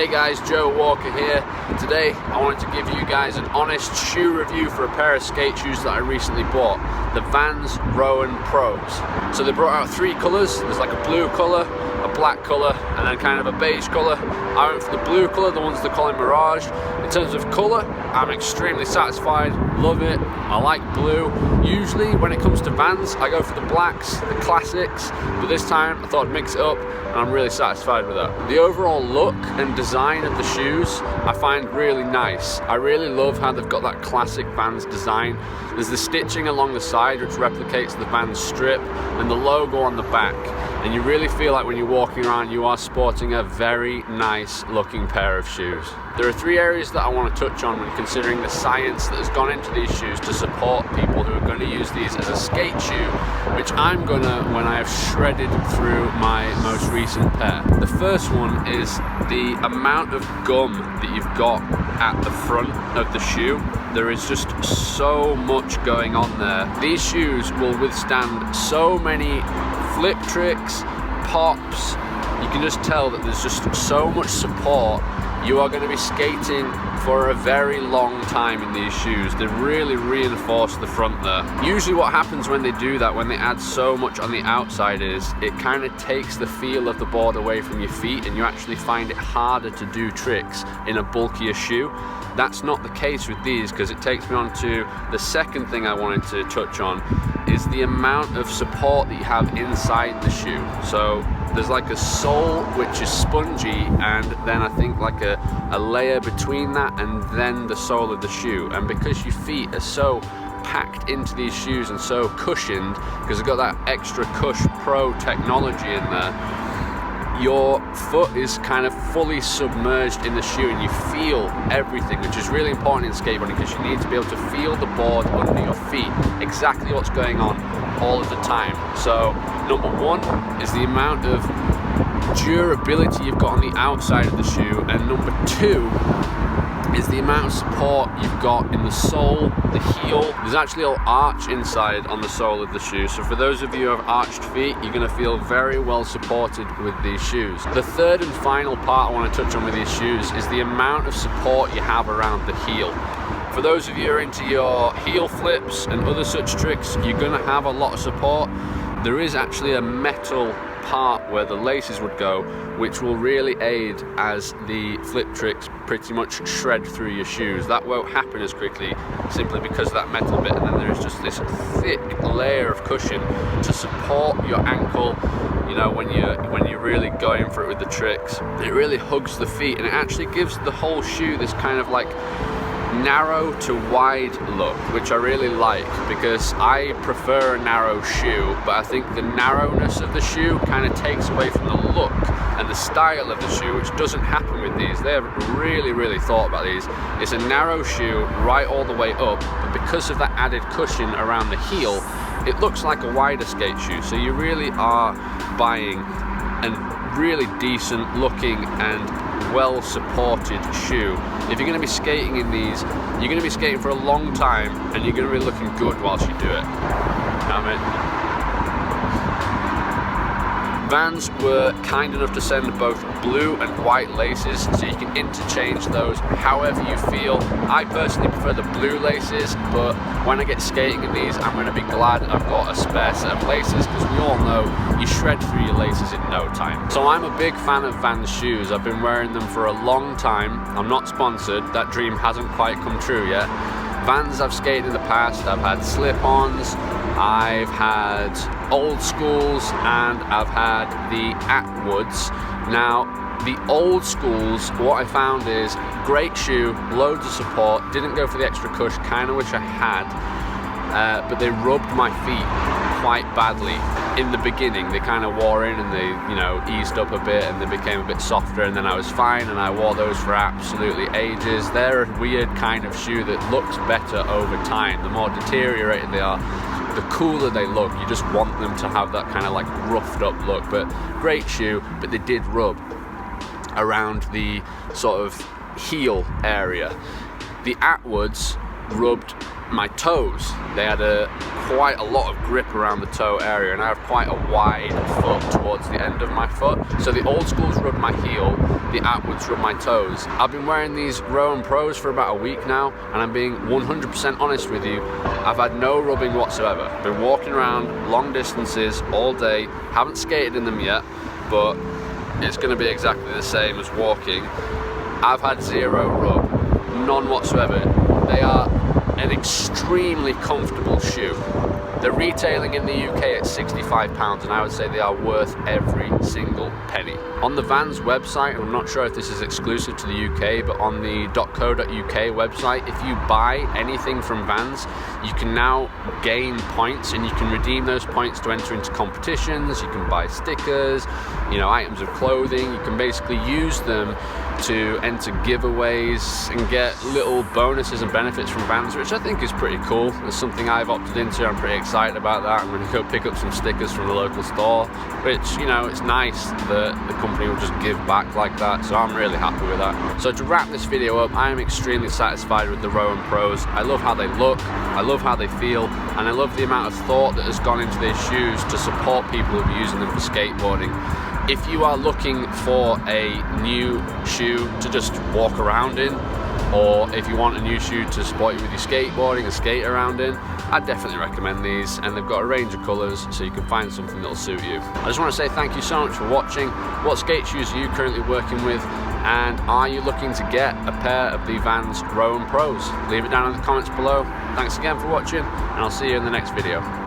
Hey guys, Joe Walker here. Today I wanted to give you guys an honest shoe review for a pair of skate shoes that I recently bought, the Vans Rowan Pros. So they brought out three colours. There's like a blue colour, a black colour, and then kind of a beige colour. I went for the blue colour, the ones they're calling Mirage. In terms of colour, I'm extremely satisfied, love it, I like blue. Usually when it comes to Vans, I go for the blacks, the classics, but this time I thought I'd mix it up and I'm really satisfied with that. The overall look and design of the shoes I find really nice. I really love how they've got that classic Vans design. There's the stitching along the side which replicates the Vans strip and the logo on the back, and you really feel like when you're walking around you are sporting a very nice looking pair of shoes. There are three areas that I want to touch on when considering the science that has gone into these shoes to support people who are going to use these as a skate shoe, which I'm gonna when I have shredded through my most recent pair. The first one is the amount of gum that you've got at the front of the shoe. There is just so much going on there. These shoes will withstand so many flip tricks, pops. You can just tell that there's just so much support. You are going to be skating for a very long time in these shoes. They really reinforce the front there. Usually what happens when they do that, when they add so much on the outside, is it kind of takes the feel of the board away from your feet and you actually find it harder to do tricks in a bulkier shoe. That's not the case with these, because it takes me on to the second thing I wanted to touch on, is the amount of support that you have inside the shoe. So there's like a sole which is spongy, and then I think like a layer between that and then the sole of the shoe. And because your feet are so packed into these shoes and so cushioned, because they've got that extra Cush Pro technology in there, your foot is kind of fully submerged in the shoe and you feel everything, which is really important in skateboarding because you need to be able to feel the board under your feet, exactly what's going on all of the time. So number one is the amount of durability you've got on the outside of the shoe, and number two is the amount of support you've got in the sole, the heel. There's actually a little arch inside on the sole of the shoe, so for those of you who have arched feet, you're going to feel very well supported with these shoes. The third and final part I want to touch on with these shoes is the amount of support you have around the heel. For those of you who are into your heel flips and other such tricks, you're going to have a lot of support. There is actually a metal part where the laces would go, which will really aid as the flip tricks pretty much shred through your shoes. That won't happen as quickly simply because of that metal bit, and then there is just this thick layer of cushion to support your ankle, you know, when you're really going for it with the tricks. It really hugs the feet, and it actually gives the whole shoe this kind of like narrow to wide look, which I really like, because I prefer a narrow shoe, but I think the narrowness of the shoe kind of takes away from the look and the style of the shoe, which doesn't happen with these. They have really thought about these. It's a narrow shoe right all the way up, but because of that added cushion around the heel, it looks like a wider skate shoe. So you really are buying a really decent looking and well supported shoe. If you're going to be skating in these, you're going to be skating for a long time and you're going to be looking good whilst you do it. Vans were kind enough to send both blue and white laces, so you can interchange those however you feel. I personally prefer the blue laces, but when I get skating in these, I'm going to be glad I've got a spare set of laces, because we all know you shred through your laces in no time. So I'm a big fan of Vans shoes. I've been wearing them for a long time. I'm not sponsored. That dream hasn't quite come true yet. Vans I've skated in the past, I've had slip-ons, I've had old schools, and I've had the Atwoods. Now, the old schools, what I found is great shoe, loads of support, didn't go for the extra cush, kind of wish I had, but they rubbed my feet quite badly in the beginning. They kind of wore in and they, you know, eased up a bit and they became a bit softer, and then I was fine and I wore those for absolutely ages. They're a weird kind of shoe that looks better over time. The more deteriorated they are, the cooler they look. You just want them to have that kind of like roughed up look. But great shoe, but they did rub around the sort of heel area. The Atwoods rubbed my toes, they had quite a lot of grip around the toe area, and I have quite a wide foot towards the end of my foot. So the old schools rub my heel, the Atwoods rub my toes. I've been wearing these Rowan Pros for about a week now, and I'm being 100% honest with you, I've had no rubbing whatsoever. Been walking around long distances all day, haven't skated in them yet, but it's going to be exactly the same as walking. I've had zero rub, none whatsoever. They are an extremely comfortable shoe. They're retailing in the UK at £65, and I would say they are worth every single penny. On the Vans website, and I'm not sure if this is exclusive to the UK, but on the .co.uk website, if you buy anything from Vans, you can now gain points, and you can redeem those points to enter into competitions. You can buy stickers, you know, items of clothing. You can basically use them to enter giveaways and get little bonuses and benefits from Vans, which I think is pretty cool. It's something I've opted into. I'm pretty excited about that. I'm going to go pick up some stickers from the local store, which, you know, it's nice that the company will just give back like that, so I'm really happy with that. So to wrap this video up, I am extremely satisfied with the Rowan Pros. I love how they look, I love how they feel, and I love the amount of thought that has gone into these shoes to support people who are using them for skateboarding. If you are looking for a new shoe to just walk around in, or if you want a new shoe to support you with your skateboarding and skate around in, I'd definitely recommend these, and they've got a range of colours, so you can find something that'll suit you. I just want to say thank you so much for watching. What skate shoes are you currently working with, and are you looking to get a pair of the Vans Rowan Pros? Leave it down in the comments below. Thanks again for watching, and I'll see you in the next video.